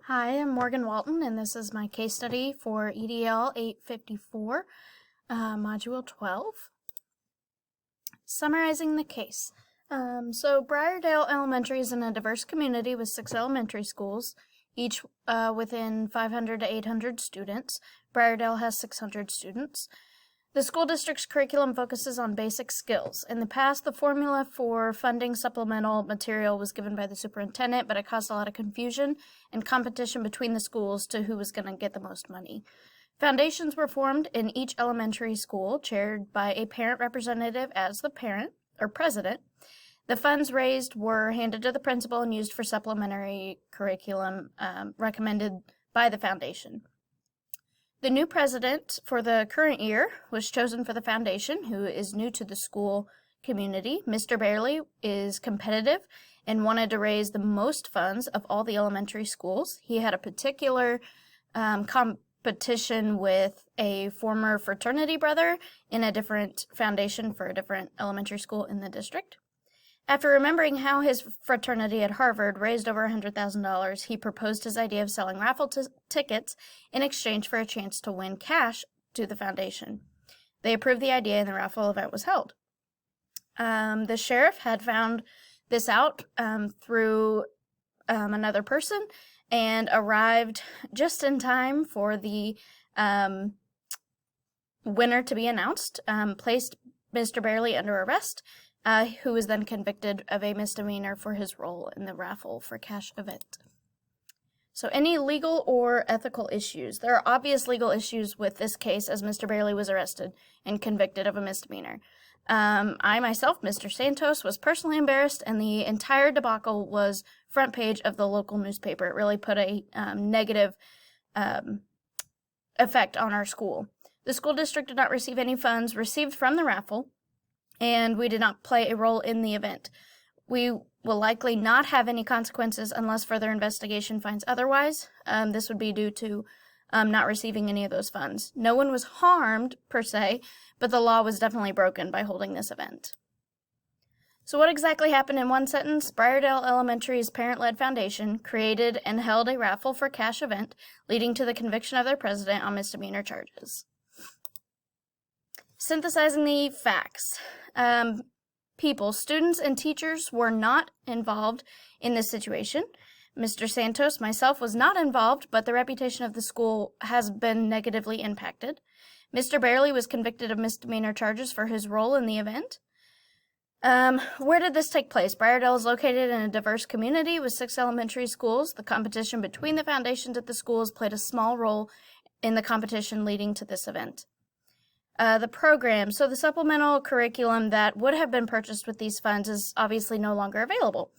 Hi, I'm Morgan Walton, and this is my case study for EDL 854, Module 12. Summarizing the case. Briardale Elementary is in a diverse community with 6 elementary schools, each within 500 to 800 students. Briardale has 600 students. The school district's curriculum focuses on basic skills. In the past, the formula for funding supplemental material was given by the superintendent, but it caused a lot of confusion and competition between the schools to who was going to get the most money. Foundations were formed in each elementary school, chaired by a parent representative as the parent or president. The funds raised were handed to the principal and used for supplementary curriculum recommended by the foundation. The new president for the current year was chosen for the foundation, who is new to the school community. Mr. Bailey is competitive and wanted to raise the most funds of all the elementary schools. He had a particular competition with a former fraternity brother in a different foundation for a different elementary school in the district. After remembering how his fraternity at Harvard raised over $100,000, he proposed his idea of selling raffle tickets in exchange for a chance to win cash to the foundation. They approved the idea and the raffle event was held. The sheriff had found this out through another person and arrived just in time for the winner to be announced, placed Mr. Bailey under arrest, who was then convicted of a misdemeanor for his role in the raffle for cash event. So any legal or ethical issues? There are obvious legal issues with this case as Mr. Bailey was arrested and convicted of a misdemeanor. I myself, Mr. Santos, was personally embarrassed, and the entire debacle was front page of the local newspaper. It really put a negative effect on our school. The school district did not receive any funds received from the raffle, and we did not play a role in the event. We will likely not have any consequences unless further investigation finds otherwise. This would be due to not receiving any of those funds. No one was harmed, per se, but the law was definitely broken by holding this event. So what exactly happened in one sentence? Briardale Elementary's parent-led foundation created and held a raffle for cash event, leading to the conviction of their president on misdemeanor charges. Synthesizing the facts. Students and teachers were not involved in this situation. Mr. Santos, myself, was not involved, but the reputation of the school has been negatively impacted. Mr. Bailey was convicted of misdemeanor charges for his role in the event. Where did this take place? Briardale is located in a diverse community with 6 elementary schools. The competition between the foundations at the schools played a small role in the competition leading to this event. The program. So the supplemental curriculum that would have been purchased with these funds is obviously no longer available.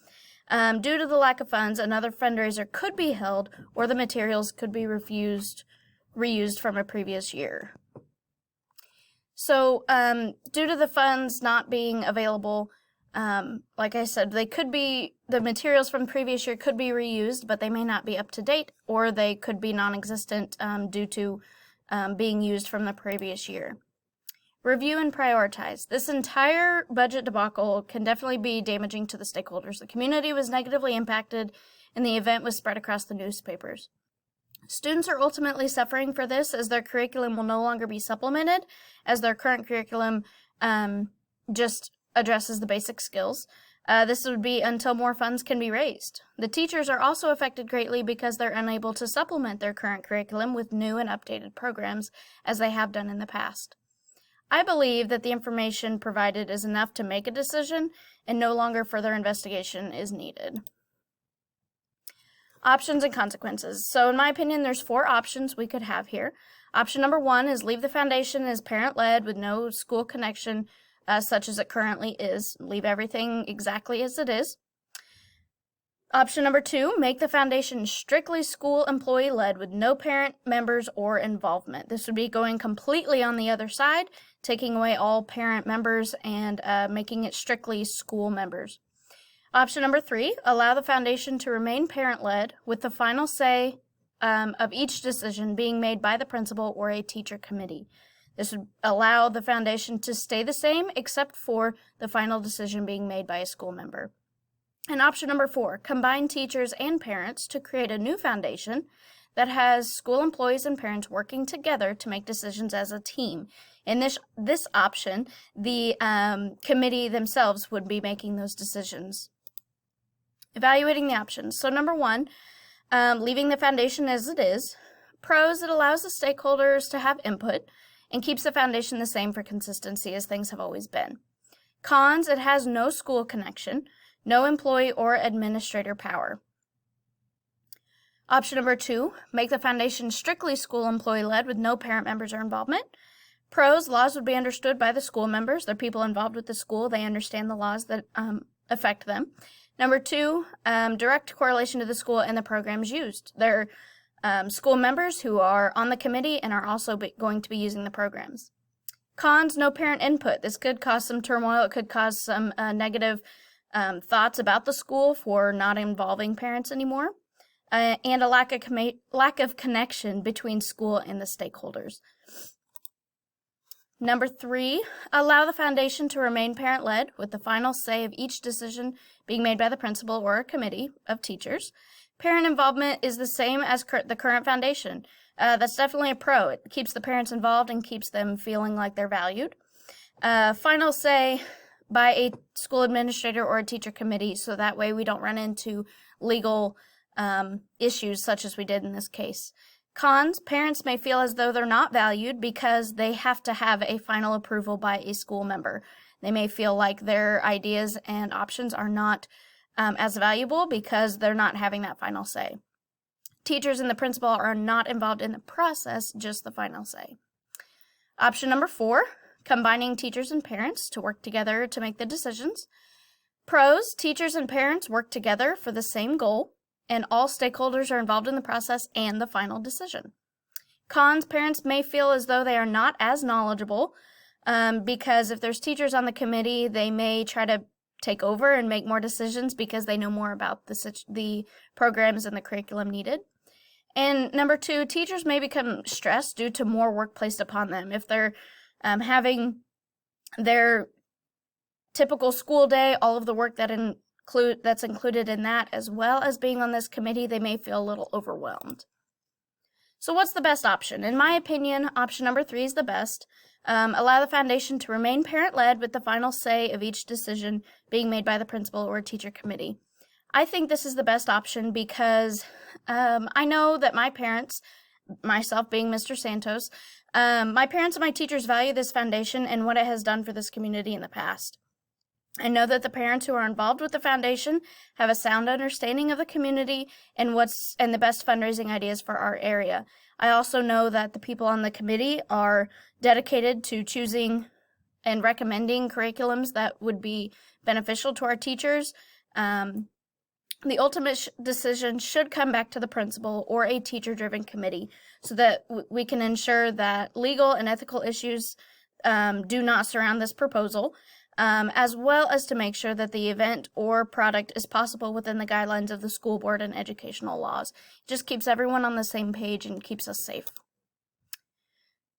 Due to the lack of funds, another fundraiser could be held, or the materials could be reused from a previous year. So due to the funds not being available, like I said, the materials from the previous year could be reused, but they may not be up to date, or they could be non-existent due to being used from the previous year. Review and prioritize. This entire budget debacle can definitely be damaging to the stakeholders. The community was negatively impacted, and the event was spread across the newspapers. Students are ultimately suffering for this, as their curriculum will no longer be supplemented, as their current curriculum just addresses the basic skills. This would be until more funds can be raised. The teachers are also affected greatly because they're unable to supplement their current curriculum with new and updated programs, as they have done in the past. I believe that the information provided is enough to make a decision, and no longer further investigation is needed. Options and consequences. So in my opinion, there's 4 options we could have here. Option number 1 is leave the foundation as parent-led with no school connection, such as it currently is. Leave everything exactly as it is. Option number 2, make the foundation strictly school employee-led with no parent, members, or involvement. This would be going completely on the other side, taking away all parent members and making it strictly school members. Option number 3, allow the foundation to remain parent-led with the final say of each decision being made by the principal or a teacher committee. This would allow the foundation to stay the same except for the final decision being made by a school member. And option number 4, combine teachers and parents to create a new foundation that has school employees and parents working together to make decisions as a team. In this option, the committee themselves would be making those decisions. Evaluating the options. So number 1, leaving the foundation as it is. Pros, it allows the stakeholders to have input and keeps the foundation the same for consistency as things have always been. Cons, it has no school connection, no employee or administrator power. Option number 2, make the foundation strictly school employee-led with no parent members or involvement. Pros, laws would be understood by the school members. They're people involved with the school. They understand the laws that affect them. Number 2, direct correlation to the school and the programs used. They're school members who are on the committee and are also going to be using the programs. Cons, no parent input. This could cause some turmoil. It could cause some negative thoughts about the school for not involving parents anymore. And a lack of connection between school and the stakeholders. Number 3, allow the foundation to remain parent-led with the final say of each decision being made by the principal or a committee of teachers. Parent involvement is the same as the current foundation. That's definitely a pro. It keeps the parents involved and keeps them feeling like they're valued. Final say by a school administrator or a teacher committee, so that way we don't run into legal issues such as we did in this case. Cons, parents may feel as though they're not valued because they have to have a final approval by a school member. They may feel like their ideas and options are not as valuable because they're not having that final say. Teachers and the principal are not involved in the process, just the final say. Option number 4, combining teachers and parents to work together to make the decisions. Pros, teachers and parents work together for the same goal, and all stakeholders are involved in the process and the final decision. Cons, parents may feel as though they are not as knowledgeable because if there's teachers on the committee, they may try to take over and make more decisions because they know more about the programs and the curriculum needed. And number 2, teachers may become stressed due to more work placed upon them. If they're having their typical school day, all of the work that's included in that, as well as being on this committee, they may feel a little overwhelmed. So what's the best option? In my opinion, option number 3 is the best. Allow the foundation to remain parent-led with the final say of each decision being made by the principal or teacher committee. I think this is the best option because I know that my parents, myself being Mr. Santos, my parents and my teachers value this foundation and what it has done for this community in the past. I know that the parents who are involved with the foundation have a sound understanding of the community and the best fundraising ideas for our area. I also know that the people on the committee are dedicated to choosing and recommending curriculums that would be beneficial to our teachers. The ultimate decision should come back to the principal or a teacher-driven committee so that we can ensure that legal and ethical issues do not surround this proposal, as well as to make sure that the event or product is possible within the guidelines of the school board and educational laws. It just keeps everyone on the same page and keeps us safe.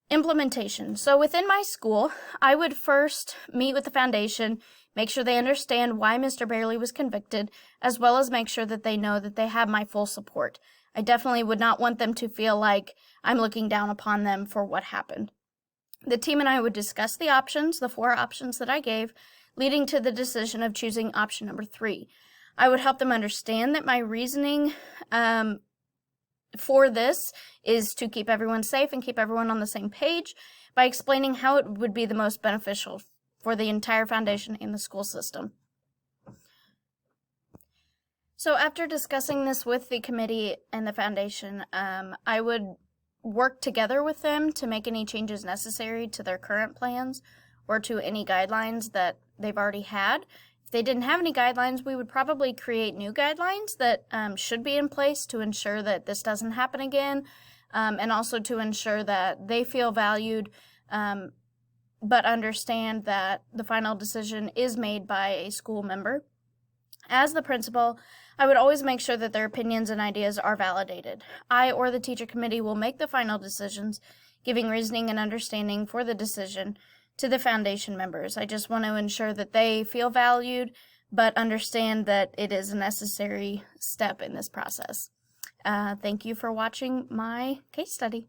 Implementation. So within my school, I would first meet with the foundation, make sure they understand why Mr. Bailey was convicted, as well as make sure that they know that they have my full support. I definitely would not want them to feel like I'm looking down upon them for what happened. The team and I would discuss the options, the 4 options that I gave, leading to the decision of choosing option number 3. I would help them understand that my reasoning for this is to keep everyone safe and keep everyone on the same page by explaining how it would be the most beneficial for the entire foundation and the school system. So after discussing this with the committee and the foundation, I would work together with them to make any changes necessary to their current plans or to any guidelines that they've already had. If they didn't have any guidelines, we would probably create new guidelines that should be in place to ensure that this doesn't happen again, and also to ensure that they feel valued, but understand that the final decision is made by a school member. As the principal, I would always make sure that their opinions and ideas are validated. I or the teacher committee will make the final decisions, giving reasoning and understanding for the decision to the foundation members. I just want to ensure that they feel valued, but understand that it is a necessary step in this process. Thank you for watching my case study.